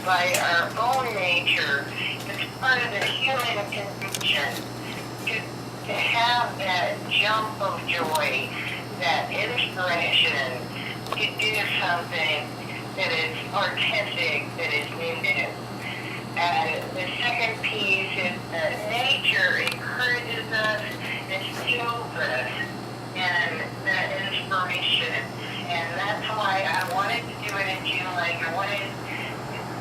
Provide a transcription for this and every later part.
by our own nature. It's part of the human condition to have that jump of joy, that inspiration to do something that is artistic, that is new. And the second piece is that nature encourages us and fuels us and that inspiration. And that's why I wanted to do it in June Lake. I wanted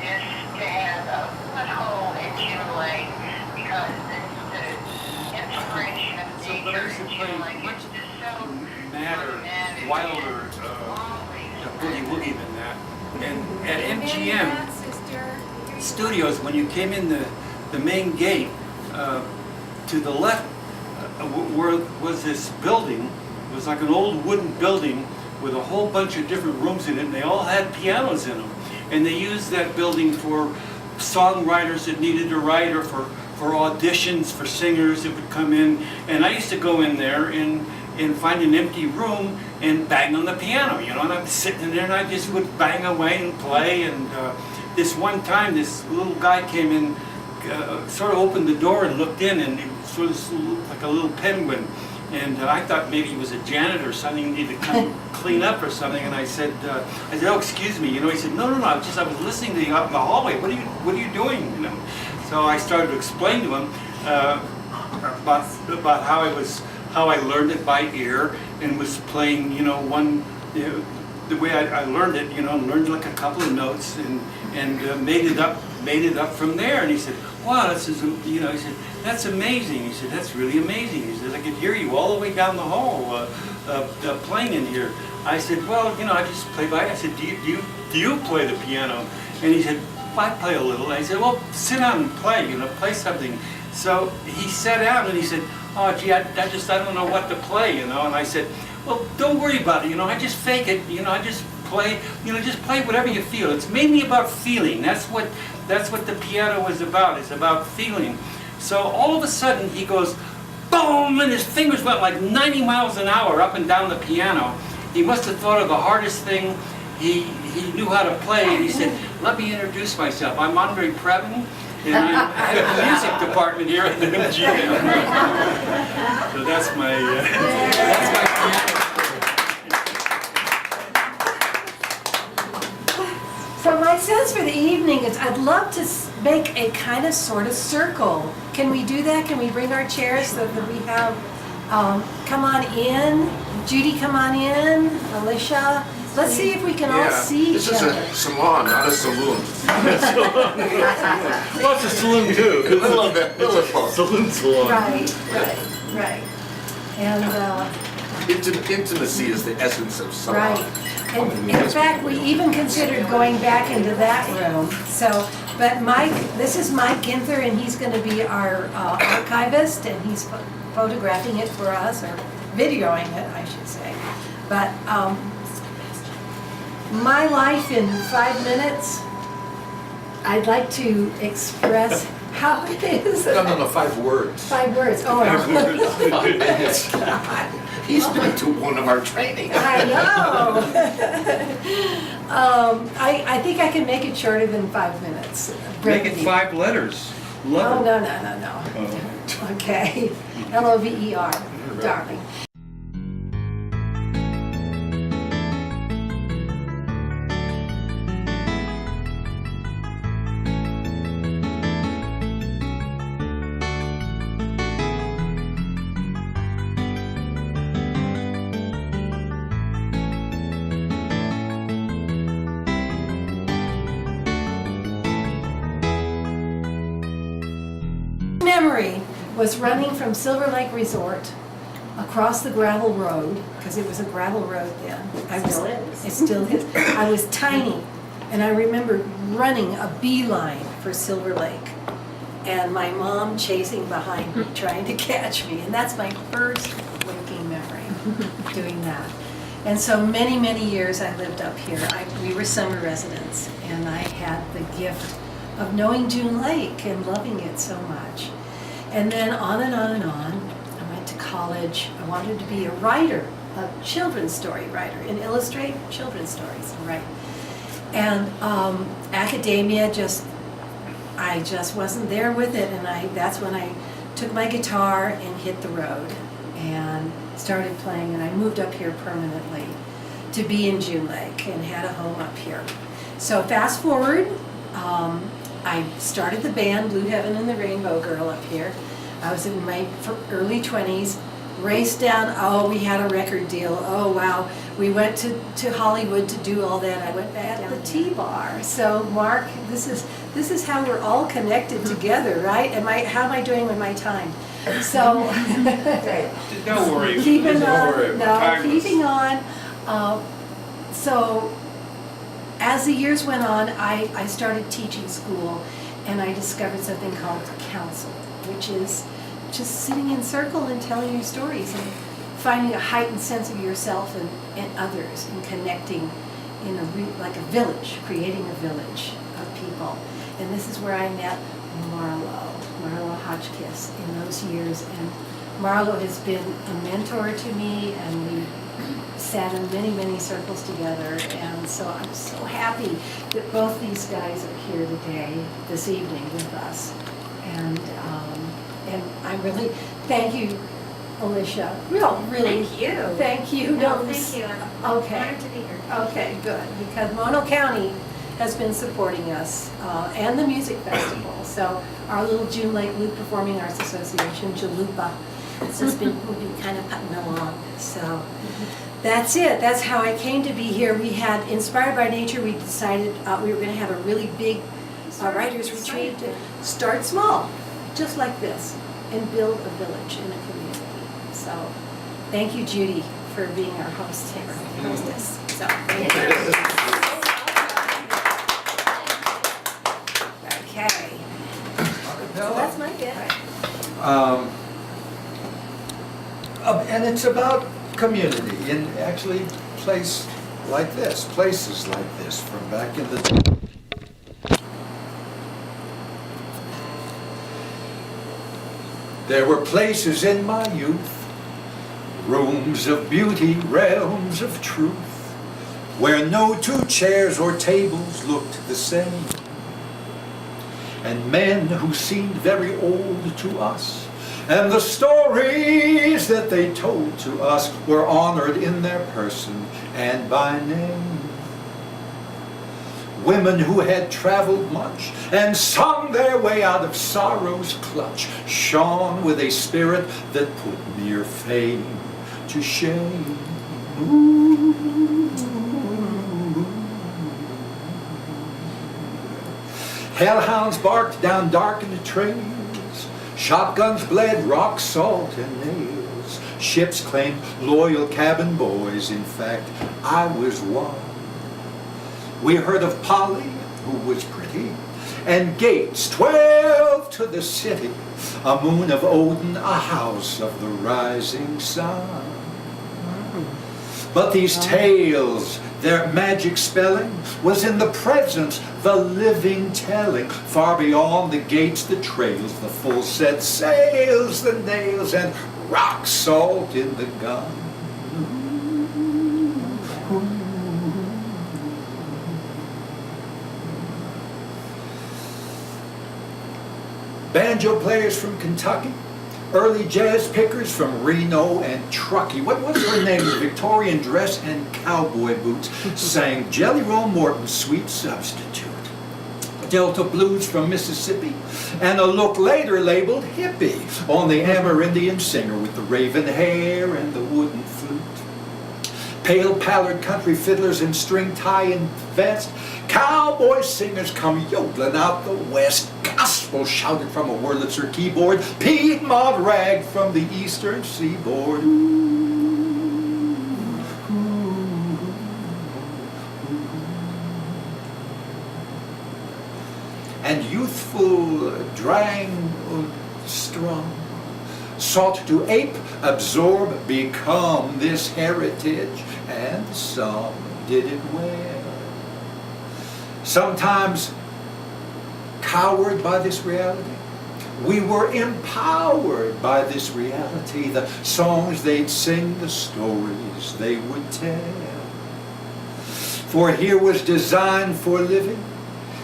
this to have a foothold in June Lake because the inspiration of nature in June Lake is just so madder, wilder, boogie-woogie than that. And at MGM Studios, when you came in the main gate, to the left where was this building. It was like an old wooden building with a whole bunch of different rooms in it, and they all had pianos in them. And they used that building for songwriters that needed to write, or for auditions for singers that would come in. And I used to go in there and find an empty room and bang on the piano, you know, and I'm sitting in there and I just would bang away and play. And this one time, this little guy came in, sort of opened the door and looked in, and he was sort of looked like a little penguin. And I thought maybe he was a janitor or something, needed to come clean up or something. And I said, oh, excuse me. You know, he said, no, I was listening to you out in the hallway. What are you doing? You know. So I started to explain to him about how I learned it by ear and was playing, you know, the way I learned it, you know, learned like a couple of notes and made it up from there. And he said, wow, this is, you know, he said, that's amazing. He said, that's really amazing. He said, I could hear you all the way down the hall playing in here. I said, well, you know, I just play by. I said, do you play the piano? And he said, I play a little. And I said, well, sit down and play, you know, play something. So he sat down and he said, oh, gee, I don't know what to play, you know. And I said, well, don't worry about it, you know, I just fake it, you know, I just play, you know, just play whatever you feel. It's mainly about feeling. That's what the piano is about. It's about feeling. So all of a sudden he goes, boom, and his fingers went like 90 miles an hour up and down the piano. He must have thought of the hardest thing he knew how to play, and he said, let me introduce myself. I'm Andre Previn, and I'm head of the music department here at the MGM. So that's my piano. So my sense for the evening is I'd love to make a kind of sort of circle. Can we do that? Can we bring our chairs so that we have, come on in, Judy, come on in, Alicia. Let's see if we can all see each other. This is a salon, not a saloon. Well, it's a saloon too. A little bit, Saloon salon. Right. And Intimacy is the essence of salon. right. And in fact, we even considered going back into that room. So, but this is Mike Ginther, and he's going to be our archivist, and he's photographing it for us, or videoing it, I should say. But my life in 5 minutes, I'd like to express How is it? No, 5 words. 5 words. Oh, Five no. words. 5 minutes. He's been to one of our trainings. I know. I think I can make it shorter than 5 minutes. Make it Brevity. 5 letters. Oh, Love it. no. Oh. Okay. Lover, darling. Memory was running from Silver Lake Resort across the gravel road, because it was a gravel road then. Still is. It still is. I was tiny, and I remember running a beeline for Silver Lake, and my mom chasing behind me, trying to catch me, and that's my first waking memory, doing that. And so many, many years I lived up here. We were summer residents, and I had the gift of knowing June Lake and loving it so much. And then on and on and on, I went to college. I wanted to be a writer, a children's story writer, and illustrate children's stories, right? And academia I just wasn't there with it, and that's when I took my guitar and hit the road and started playing, and I moved up here permanently to be in June Lake and had a home up here. So fast forward, I started the band Blue Heaven and the Rainbow Girl up here. I was in my early 20s, raced down, we had a record deal, oh wow. We went to Hollywood to do all that. I went back to the T-Bar. So Mark, this is how we're all connected together, right? How am I doing with my time? So Don't worry. keeping Don't worry. on, Timeless. keeping on. So as the years went on, I started teaching school, and I discovered something called counsel, which is just sitting in circle and telling your stories and finding a heightened sense of yourself and others, and connecting in like a village, creating a village of people. And this is where I met Marlo Hotchkiss in those years. And Marlo has been a mentor to me, and we sat in many, many circles together. And so I'm so happy that both these guys are here today, this evening with us. And I really thank you, Alicia. Really, Thank you. thank you. No, thank you. I'm Okay. honored to be here. Okay, good, because Mono County has been supporting us, and the music festival. So our little June Lake Loop Performing Arts Association, JLLOOPPAA, has just been, we've been kind of putting along. So that's it. That's how I came to be here. We had, inspired by nature, we decided we were going to have a really big writers retreat. Start small, just like this, and build a village and a community. So thank you, Judy, for being our host here, hostess. So thank you. Okay. So that's my bit. And it's about community, and actually places like this from back in the day. There were places in my youth, rooms of beauty, realms of truth, where no 2 chairs or tables looked the same, and men who seemed very old to us, and the stories that they told to us were honored in their person and by name. Women who had traveled much and sung their way out of sorrow's clutch shone with a spirit that put mere fame to shame. Ooh. Hellhounds barked down darkened trails, shotguns bled rock salt and nails, ships claimed loyal cabin boys. In fact, I was one. We heard of Polly, who was pretty, and gates 12 to the city, a moon of Odin, a house of the rising sun. But these tales Their magic spelling was in the presence, the living telling. Far beyond the gates, the trails, the full set sails, the nails, and rock salt in the gun. Banjo players from Kentucky, early jazz pickers from Reno and Truckee. What was her name? Victorian dress and cowboy boots sang Jelly Roll Morton's Sweet Substitute. Delta blues from Mississippi, and a look later labeled hippie on the Amerindian singer with the raven hair and the wooden flute. Pale pallid country fiddlers in string tie and vest, cowboy singers come yodeling out the west, gospel shouted from a Wurlitzer keyboard, Piedmont rag from the eastern seaboard. And youthful Drang und Strong sought to ape, absorb, become this heritage, and some did it well. Sometimes cowered by this reality, we were empowered by this reality. The songs they'd sing, the stories they would tell. For here was designed for living,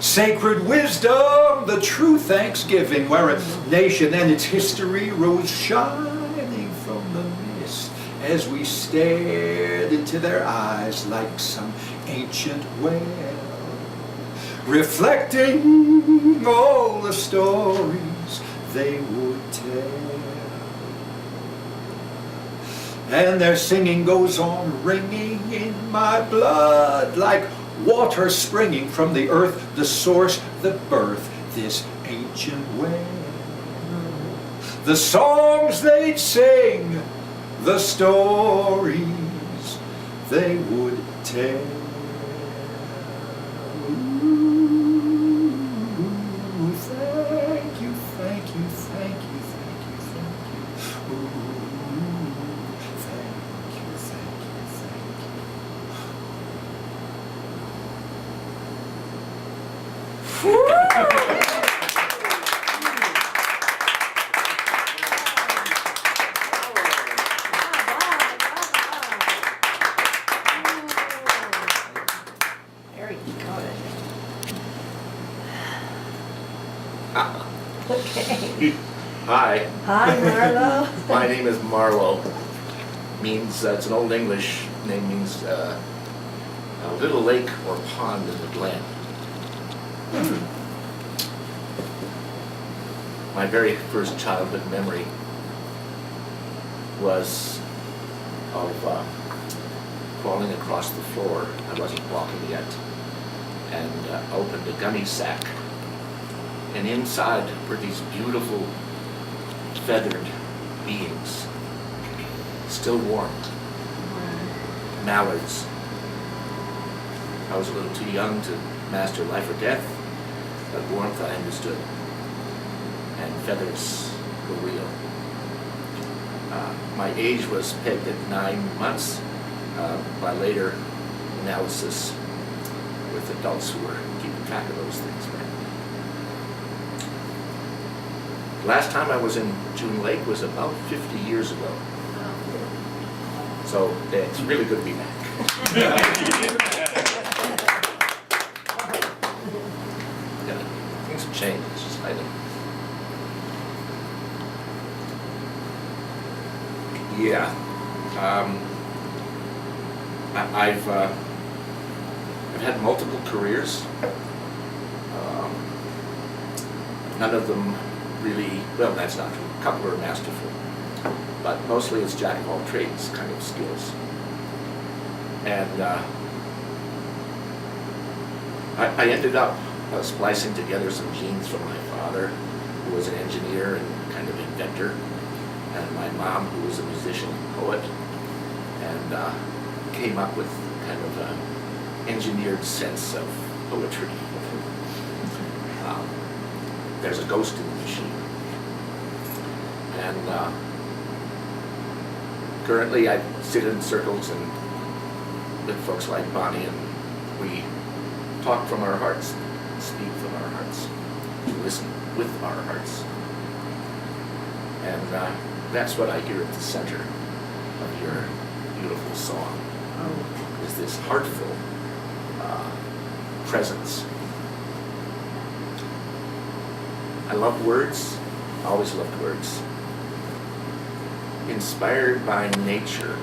sacred wisdom, the true thanksgiving, where a nation and its history rose shining from the mist as we stared into their eyes like some ancient well, reflecting all the stories they would tell. And their singing goes on ringing in my blood like water springing from the earth, the source, the birth, this ancient well. The songs they'd sing, the stories they would tell. Ooh, thank you, thank you, thank you, thank you, thank you. Ooh, thank you, thank you, thank you. Very good. Okay. Hi, Hi, Marlo. my name is Marlowe. Means it's an old English name, means a little lake or pond in the glen. My very first childhood memory was of crawling across the floor. I wasn't walking yet, and opened a gummy sack. And inside were these beautiful feathered beings, still warm, mallards. I was a little too young to master life or death, but warmth I understood, and feathers were real. My age was pegged at 9 months by later analysis with adults who were keeping track of those things. Last time I was in June Lake was about 50 years ago. So it's really good to be back. Yeah, things have changed, it's just I don't. Yeah. I've had multiple careers. None of them really, well, that's not true. A couple are masterful, but mostly it's jack of all trades kind of skills. And I ended up splicing together some genes from my father, who was an engineer and kind of inventor, and my mom, who was a musician and poet, and came up with kind of an engineered sense of poetry. There's a ghost in the machine. And currently I sit in circles and with folks like Bonnie, and we talk from our hearts, speak from our hearts, listen with our hearts. And that's what I hear at the center of your beautiful song, is this heartful presence. I love words, always loved words. Inspired by nature.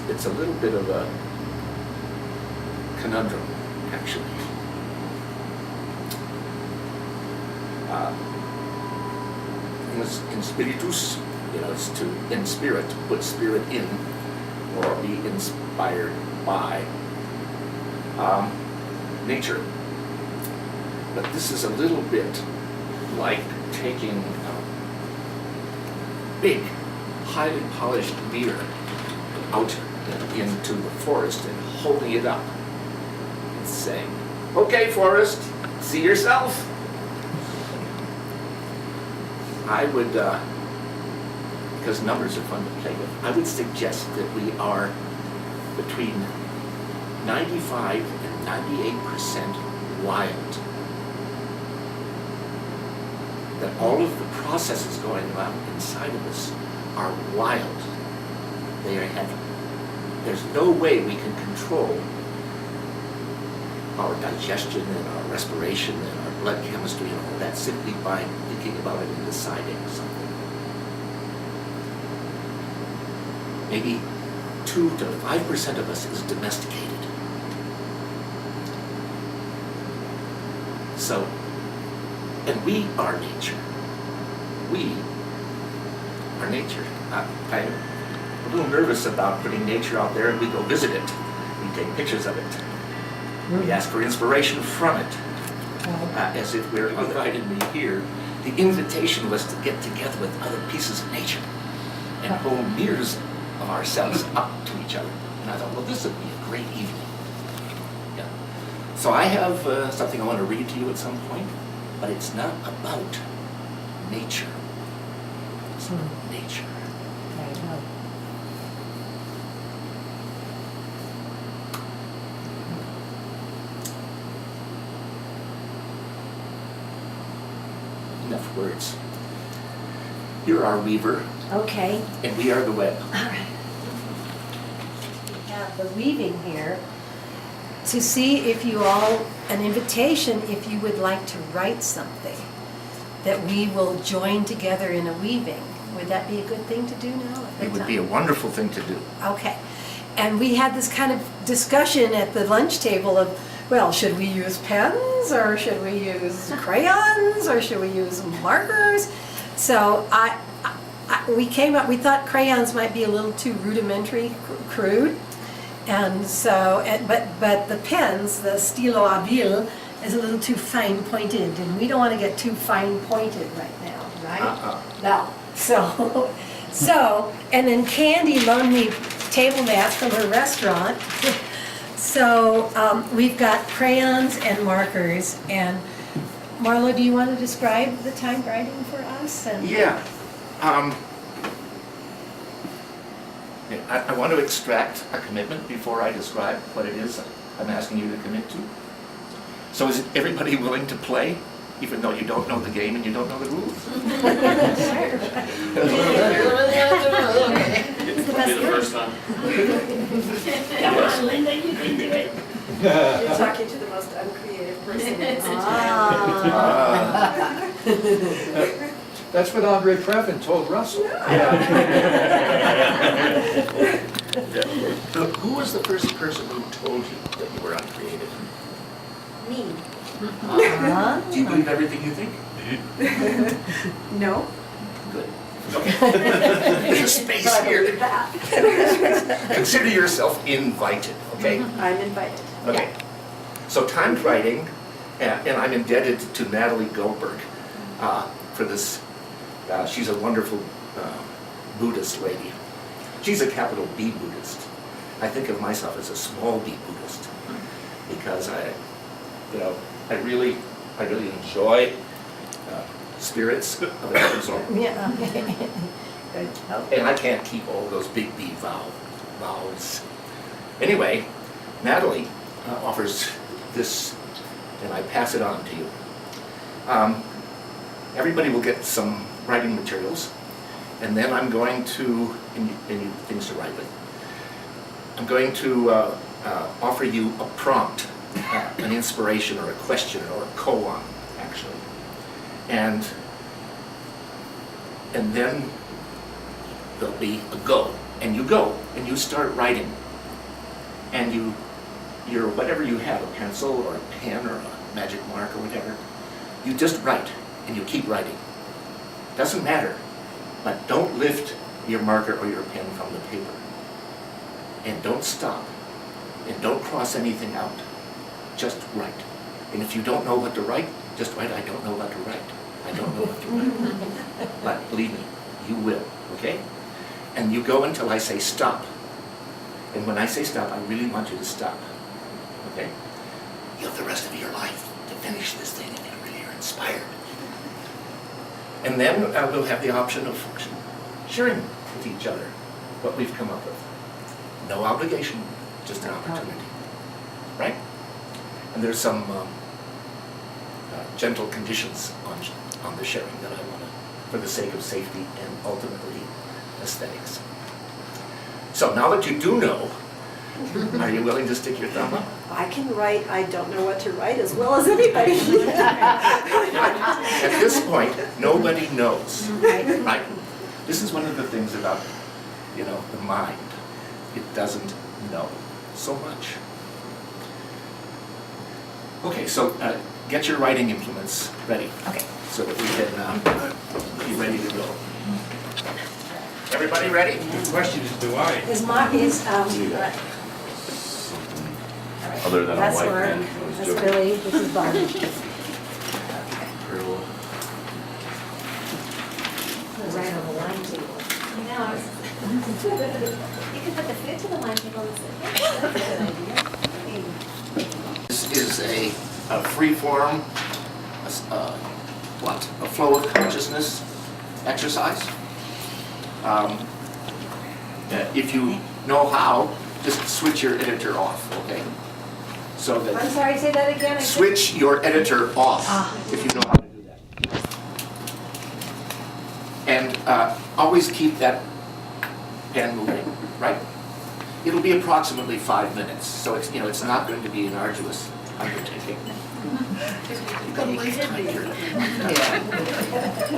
It's a little bit of a conundrum, actually. In spiritus, it's to in spirit, to put spirit in, or be inspired by nature. But this is a little bit like taking a big, highly polished mirror out into the forest and holding it up and saying, "Okay, forest, see yourself." I would, because numbers are fun to play with, I would suggest that we are between 95 and 98% wild. That all of the processes going on inside of us are wild. There's no way we can control our digestion and our respiration and our blood chemistry and all that simply by thinking about it and deciding something. Maybe 2 to 5% of us is domesticated. So, and we are nature. We are nature. I'm a little nervous about putting nature out there, and we go visit it. We take pictures of it. We ask for inspiration from it. As if we're invited me here. The invitation was to get together with other pieces of nature and hold mirrors of ourselves up to each other. And I thought, well, this would be a great evening. Yeah. So I have something I want to read to you at some point, but it's not about nature. It's about nature. Enough words. You're our weaver, Okay. and we are the web. All right. We have the weaving here to see if you all, an invitation if you would like to write something that we will join together in a weaving. Would that be a good thing to do now? It would be a wonderful thing to do. Okay. And we had this kind of discussion at the lunch table of, well, should we use pens or should we use crayons or should we use markers? So we came up, we thought crayons might be a little too rudimentary, crude. And so, but the pens, the stylo à ville, is a little too fine pointed, and we don't want to get too fine pointed right now, right? No. So, and then Candy loaned me table mats from her restaurant. So we've got crayons and markers. And Marlo, do you want to describe the typewriting for us? Yeah. I want to extract a commitment before I describe what it is I'm asking you to commit to. So is everybody willing to play, even though you don't know the game and you don't know the rules? It's the best First time. Come on, Linda, you can do it. You're talking to the most uncreative person in the situation. That's what Andre Previn told Russell. Who was the first person who told you that you were uncreative? Me. Do you believe everything you think? No. Good. There's a space But I here. believe that. Consider yourself invited, okay? I'm invited. Okay. So timed writing, and I'm indebted to Natalie Goldberg for this. She's a wonderful Buddhist lady. She's a capital B Buddhist. I think of myself as a small B Buddhist because I really enjoy spirits of every sort. Yeah. Good. Oh. And I can't keep all those big B vowels. Anyway, Natalie offers this, and I pass it on to you. Everybody will get some writing materials, and then I'm going to, and things to write with, I'm going to offer you a prompt, an inspiration or a question or a koan, actually. And then there'll be a go, and you start writing. And your whatever you have, a pencil or a pen or a magic mark or whatever, you just write, and you keep writing. Doesn't matter, but don't lift your marker or your pen from the paper. And don't stop, and don't cross anything out. Just write. And if you don't know what to write, just write, I don't know what to write. I don't know what to write. But believe me, you will, okay? And you go until I say stop. And when I say stop, I really want you to stop, okay? You have the rest of your life to finish this thing, and you really are inspired. And then we'll have the option of sharing with each other what we've come up with. No obligation, just an opportunity, right? And there's some gentle conditions on the sharing that I want to, for the sake of safety and ultimately aesthetics. So now that you do know, are you willing to stick your thumb up? I can write, I don't know what to write as well as anybody. At this point, nobody knows, right? This is one of the things about, the mind. It doesn't know so much. Okay, so get your writing implements ready. Okay. So that we can be ready to go. Everybody ready? The question is, do I? Other than a That's white Mark, man who was that's joking. Billy, this is Bob. Right on the line table. You could put the food to the line table and sit there. That's a good idea. This is a free form, a flow of consciousness exercise. If you know how, just switch your editor off, okay? So I'm that, sorry, say that again. switch your editor off if you know how to do that. And always keep that pen moving, right? It'll be approximately 5 minutes, so it's not going to be an arduous undertaking. You gotta leave time here. Yeah.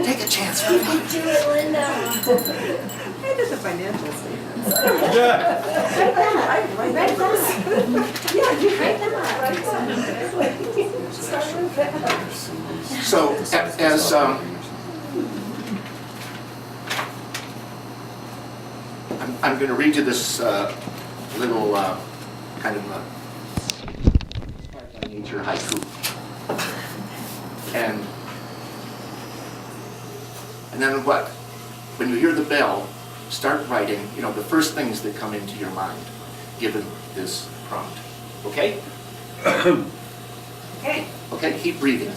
Take a chance. Do it, Linda. I did the financial statements. Yeah. I write those. Yeah, you Write them up. Start with that. So as I'm going to read you this little kind of by nature haiku, and then what? When you hear the bell, start writing. The first things that come into your mind, given this prompt. Okay? Okay. Okay. Keep breathing.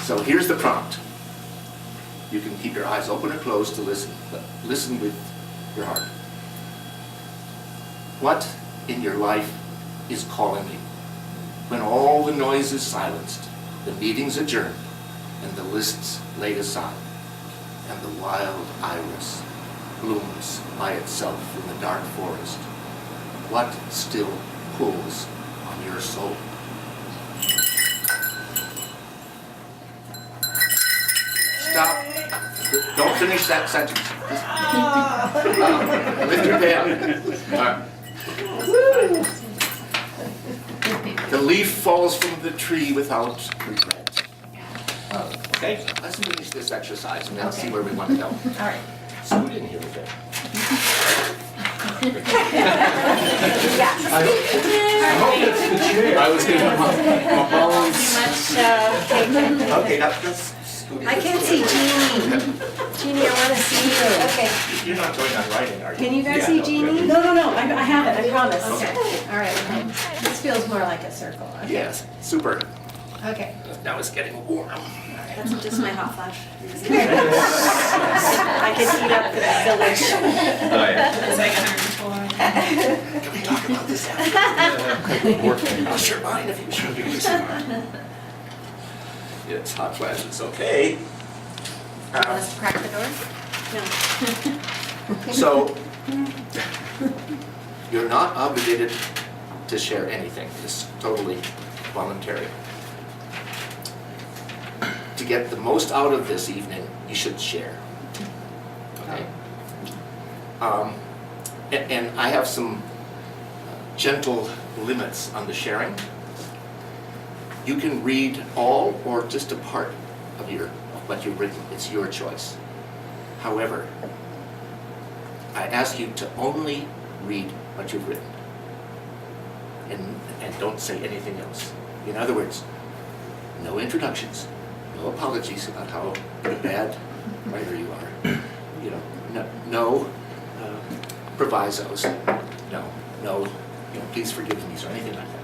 So here's the prompt. You can keep your eyes open or closed to listen, but listen with your heart. What in your life is calling you? When all the noise is silenced, the meeting's adjourned, and the lists laid aside, and the wild iris blooms by itself in the dark forest, what still pulls on your soul? Stop. Don't finish that sentence. Lift your pen. The leaf falls from the tree without regret. Okay, let's finish this exercise and then see where we want to go. All right. So we didn't hear it. I hope it's the chair. I was gonna my bones. Okay, that's. I can't see Jeannie. Jeannie, I want to see you. Okay. You're not going on writing, are you? Can you guys Yeah, see no, Jeannie? No, I have it, I promise. Okay. All right. This feels more like a circle. Yes, super. Okay. Now it's getting warm. That's just my hot flash. I can heat up the village. Oh, yeah. It's like 104. Can we talk about this after? I'll share mine if you share yours. It's hot flash, it's okay. Want us to crack the door? No. So, you're not obligated to share anything. It's totally voluntary. To get the most out of this evening, you should share. Okay? And I have some gentle limits on the sharing. You can read all or just a part of what you've written. It's your choice. However, I ask you to only read what you've written and don't say anything else. In other words, no introductions, no apologies about how good a bad writer you are. You know, no provisos. No, please forgive me or anything like that.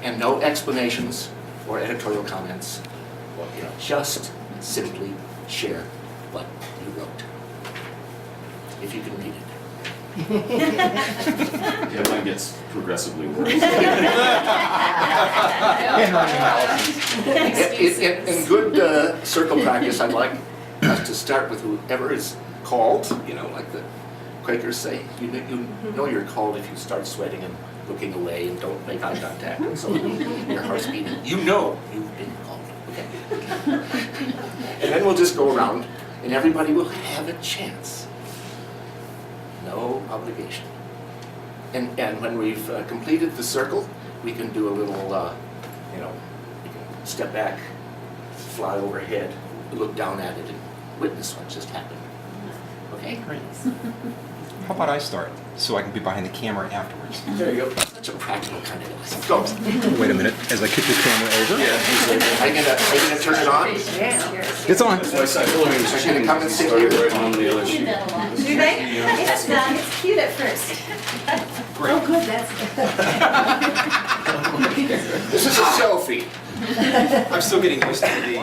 And no explanations or editorial comments. Or, just simply share what you wrote. If you can read it. Yeah, mine gets progressively worse. In good circle practice, I'd like us to start with whoever is called, like the Quakers say. You know you're called if you start sweating and looking away and don't make eye contact and so your heart's beating. You know you've been called. Okay. And then we'll just go around and everybody will have a chance. No obligation. And when we've completed the circle, we can do a little, we can step back, fly overhead, look down at it, and witness what just happened. Okay? How about I start, so I can be behind the camera afterwards? There you go. Such a practical kind of guy. Go. Wait a minute, as I kick the camera over. Are you gonna turn it on? It's on. Are you gonna come and sit here? Right on the other sheet. Do they? It's not. It's cute at first. Oh, good, that's. This is a selfie. I'm still getting used to the.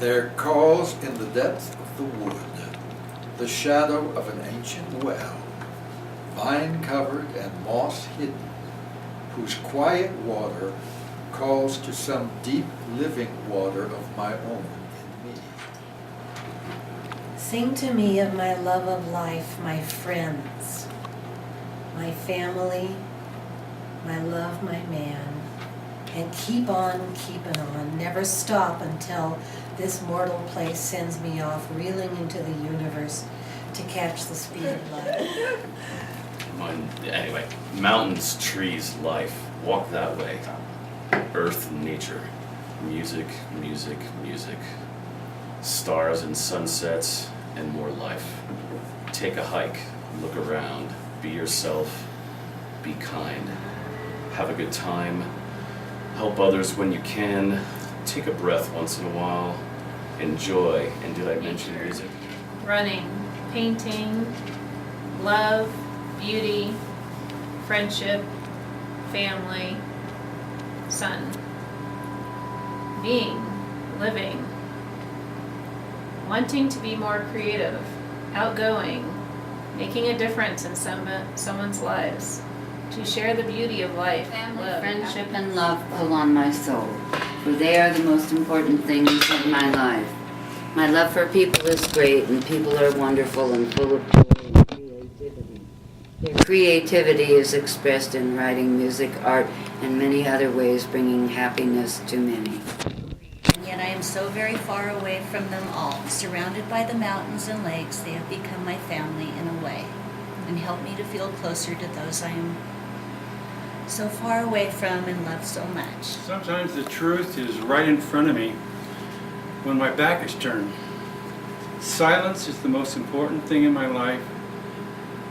There calls in the depth of the wood the shadow of an ancient well, vine-covered and moss-hidden, whose quiet water calls to some deep living water of my own in me. Sing to me of my love of life, my friends, my family, my love, my man, and keep on keeping on, never stop until this mortal place sends me off reeling into the universe to catch the speed of light. Mine, anyway, mountains, trees, life, walk that way. Earth and nature, music, music, music. Stars and sunsets and more life. Take a hike, look around, be yourself, be kind. Have a good time, help others when you can. Take a breath once in a while. Enjoy. And did I mention music? Running, painting, love, beauty, friendship, family, sun. Being, living, wanting to be more creative, outgoing, making a difference in someone's lives, to share the beauty of life, Family, love, friendship, and love pull on my soul, for they are the most important things in my life. My love for people is great, and people are wonderful and full of joy and creativity. Their creativity is expressed in writing, music, art, and many other ways, bringing happiness to many. And yet I am so very far away from them all. Surrounded by the mountains and lakes, they have become my family in a way, and help me to feel closer to those I am so far away from and love so much. Sometimes the truth is right in front of me when my back is turned. Silence is the most important thing in my life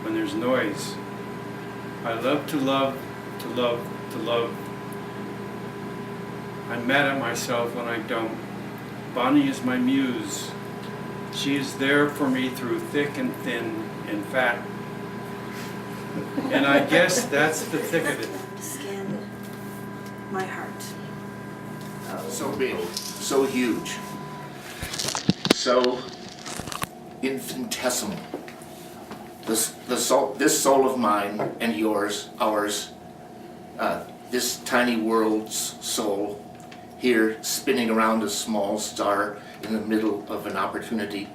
when there's noise. I love to love, to love, to love. I'm mad at myself when I don't. Bonnie is my muse. She is there for me through thick and thin and fat. And I guess that's the thick of it. Skin so big, so huge, so infinitesimal. This soul of mine and yours, ours, this tiny world's soul, here spinning around a small star in the middle of an opportunity,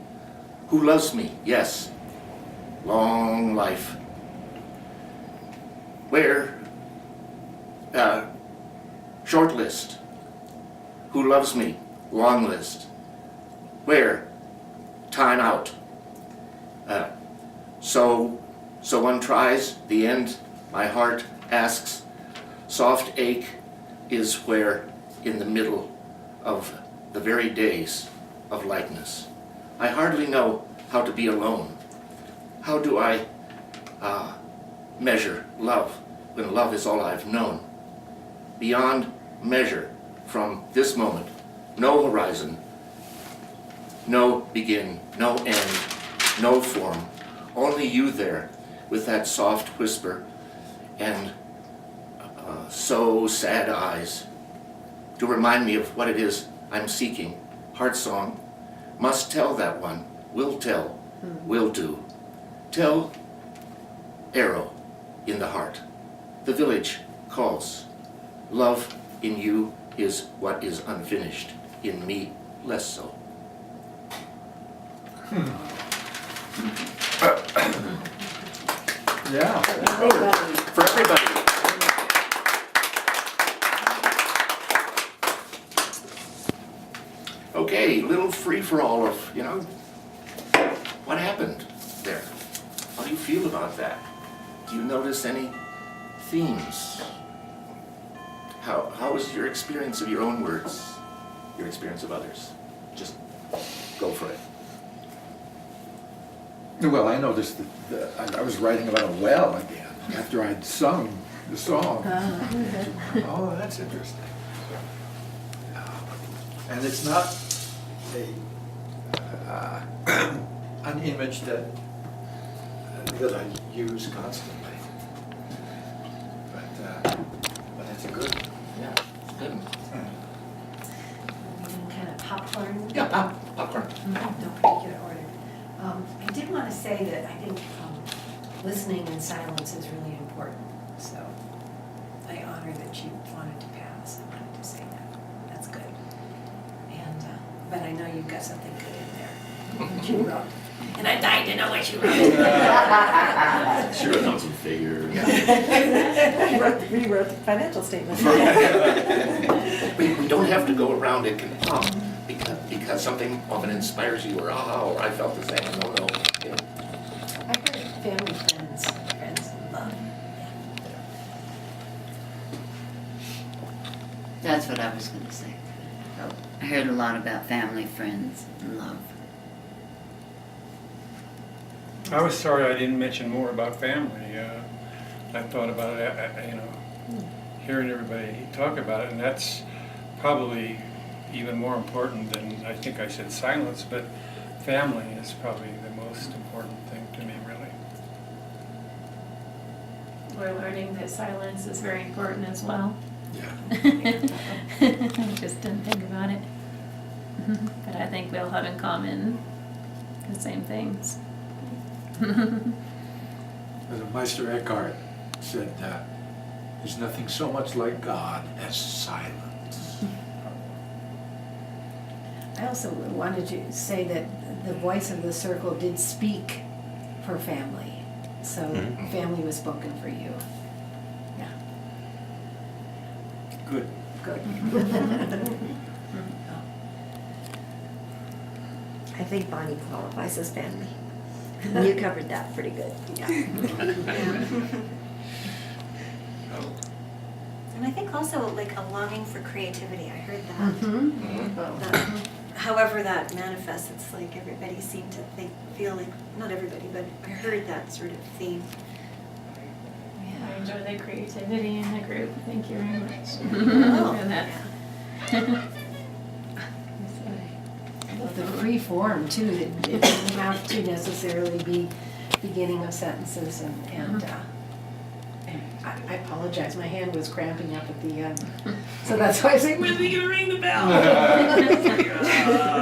who loves me, yes, long life. Where, short list, who loves me, long list. Where, time out. So one tries, the end, my heart asks, soft ache is where, in the middle of the very days of likeness. I hardly know how to be alone. How do I measure love when love is all I've known? Beyond measure from this moment, no horizon, no begin, no end, no form, only you there with that soft whisper and so sad eyes to remind me of what it is I'm seeking. Heart song, must tell that one, will tell, will do. Tell arrow in the heart. The village calls. Love in you is what is unfinished. In me, less so. Yeah. For everybody. Okay, little free-for-all of, what happened there? How do you feel about that? Do you notice any themes? How was your experience of your own words? Your experience of others? Just go for it. Well, I noticed that I was writing about a well again after I'd sung the song. Oh, that's interesting. And it's not an image that I use constantly. But it's good. Yeah, good. Kind of popcorn. Yeah, popcorn. No particular order. I did want to say that I think listening in silence is really important. So I honor that you wanted to pass. I wanted to say that. That's good. And but I know you've got something good in there that you wrote. And I'm dying to know what you wrote. She wrote down some figures. Rewrote the financial statement. We don't have to go around it because something often inspires you or or I felt the same. No. Yeah. I heard family, friends, and love. That's what I was going to say. I heard a lot about family, friends, and love. I was sorry I didn't mention more about family. I thought about it, hearing everybody talk about it, and that's probably even more important than I think I said silence, but family is probably the most important thing to me, really. We're learning that silence is very important as well. Yeah. I just didn't think about it. But I think we all have in common the same things. As Meister Eckhart said, there's nothing so much like God as silence. I also wanted to say that the voice of the circle did speak for family. So family was spoken for you. Yeah. Good. Good. I think Bonnie qualifies as family. You covered that pretty good. Yeah. And I think also like a longing for creativity. I heard that. Mm-hmm. However that manifests, it's like everybody seemed to feel like, not everybody, but I heard that sort of theme. I enjoy the creativity in the group. Thank you very much Oh, for that. The free form too, it doesn't have to necessarily be beginning of sentences and I apologize, my hand was cramping up at the end. So that's why I was like, when are we gonna ring the bell?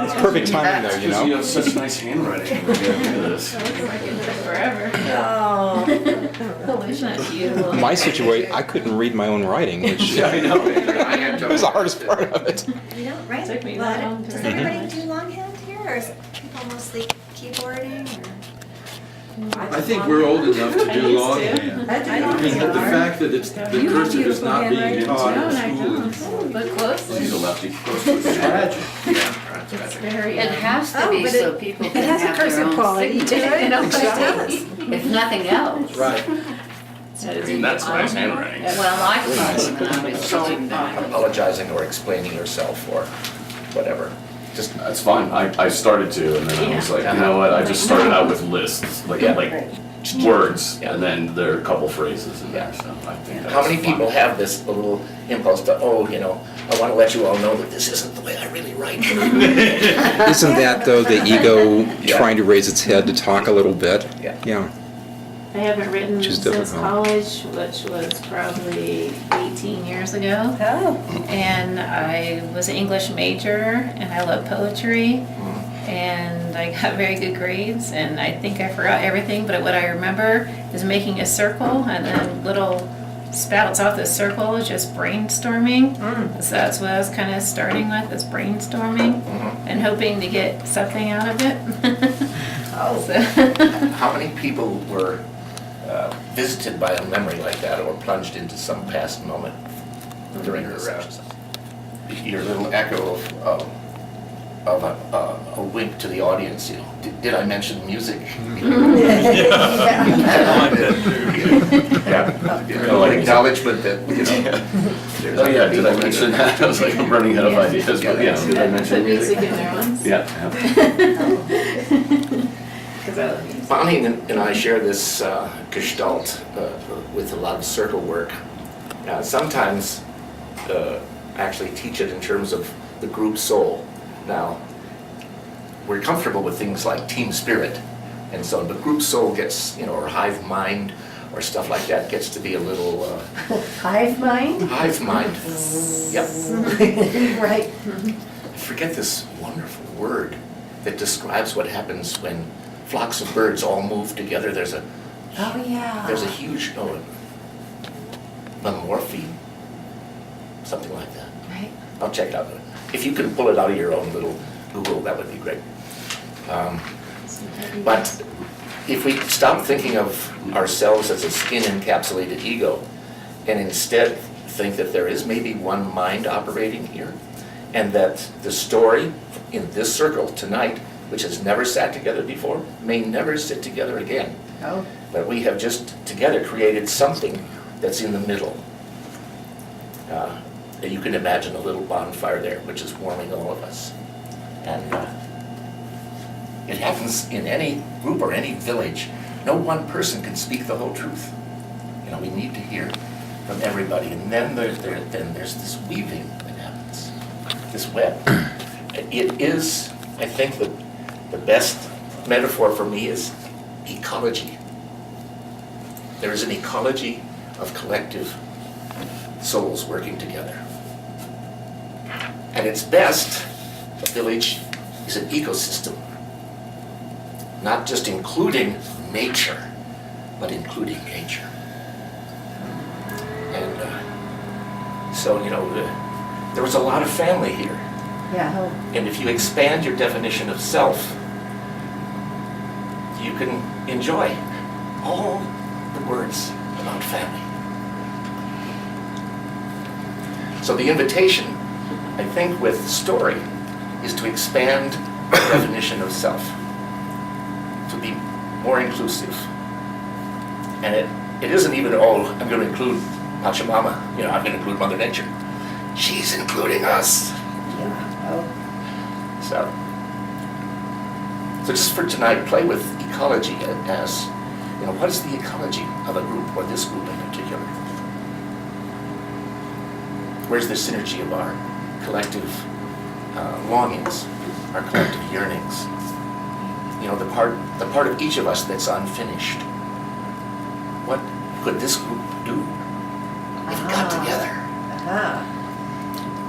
It's perfect timing though, you Because you know? have such nice handwriting. Look at this. Looks like it took forever. Oh. Wish not you. My situation, I couldn't read my own writing, which Yeah, I know. it was the hardest part of it. You don't write, Took me well, that long to does read. everybody do longhand here, or is it people mostly keyboarding, or? I think we're old enough to I do used to. longhand. I I mean, the fact that it's, the You have cursive is beautiful not being handwriting. taught No, in I school don't. Look closely. She's a lefty. is tragic. It's very. It has to Oh, be but so it- people it can has a have their cursive own quality to signature. it. You know, Exactly. if nothing else. Right. I mean, that's nice handwriting. Well, I thought when I was So, doing that. apologizing or explaining yourself or whatever. Just, That's fine. I started to, and then I was like, you know what? I just started out with lists, like words, and then there are a couple phrases in there. So I think that's how many fine. people have this little impulse to, oh, you know, I want to let you all know that this isn't the way I really write. Isn't that though the ego trying to raise its head to talk a little bit? Yeah. Yeah. I haven't written Which is since difficult. college, which was probably 18 years ago. Oh. And I was an English major, and I love poetry. And I got very good grades, and I think I forgot everything, but what I remember is making a circle and then little spouts off the circle, just brainstorming. So that's what I was kind of starting with, is brainstorming and hoping to get something out of it. Oh. How many people were visited by a memory like that or plunged into some past moment during your little echo of a wink to the audience, you know, did I mention music? An acknowledgement that, you know. Oh yeah, did I mention that? I was like, I'm running out of ideas, but yeah, did I mention Put music music? in there once. Yeah. Because I love music. Bonnie and I share this gestalt with a lot of circle work. Sometimes actually teach it in terms of the group soul. Now, we're comfortable with things like team spirit, and so the group soul gets, you know, or hive mind or stuff like that gets to be a little Hive mind? hive mind. Yep. Right. I forget this wonderful word that describes what happens when flocks of birds all move together. There's a Oh, yeah. huge metamorphy, something like that. Right. I'll check it out. If you can pull it out of your own little Google, that would be great. But if we stop thinking of ourselves as a skin-encapsulated ego, and instead think that there is maybe one mind operating here, and that the story in this circle tonight, which has never sat together before, may never sit together again. Oh. But we have just together created something that's in the middle. You can imagine a little bonfire there, which is warming all of us. And it happens in any group or any village. No one person can speak the whole truth. You know, we need to hear from everybody. And then there's this weaving that happens, this web. It is, I think, the best metaphor for me is ecology. There is an ecology of collective souls working together. At its best, a village is an ecosystem, not just including nature, but including nature. And so, you know, there was a lot of family here. Yeah. And if you expand your definition of self, you can enjoy all the words about family. So the invitation, I think, with story is to expand the definition of self, to be more inclusive. And it isn't even, oh, I'm going to include Pachamama, you know, I'm going to include Mother Nature. She's including us. Yeah. Oh. So just for tonight, play with ecology as, you know, what is the ecology of a group, or this group in particular? Where's the synergy of our collective longings, our collective yearnings? You know, the part of each of us that's unfinished. What could this group do We've got together.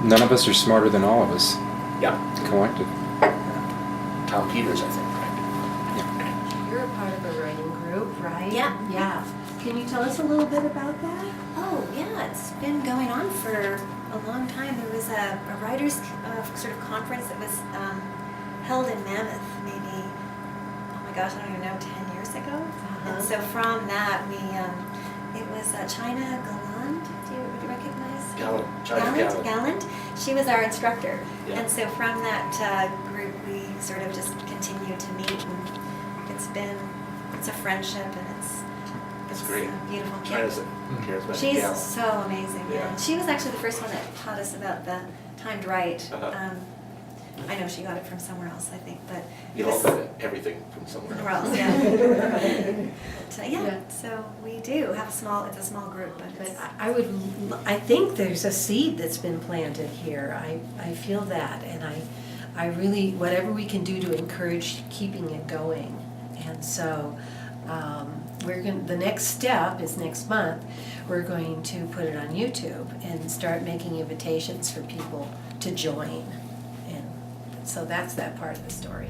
None of us are smarter than all of us Yeah, collected. Tom Peters, I think, right? You're a part of a writing group, right? Yeah. Yeah. Can you tell us a little bit about that? Oh, yeah, it's been going on for a long time. There was a writers' sort of conference that was held in Mammoth maybe, oh my gosh, I don't even know, 10 years ago. And so from that, it was China Galland, do you recognize? Gallant. Gallant. She was our instructor. Yeah. And so from that group, we sort of just continued to meet, and it's a friendship, and it's great. Beautiful. China's a charismatic She's gal. so amazing. Yeah. Yeah. She was actually the first one that taught us about the timed right. Uh-huh. I know she got it from somewhere else, I think, but You all got everything from somewhere somewhere else. else, yeah. But, yeah. So we do have it's a small group, but But it's, I think there's a seed that's been planted here. I feel that, and I really, whatever we can do to encourage keeping it going. And so, the next step is next month, we're going to put it on YouTube and start making invitations for people to join. And so that's that part of the story.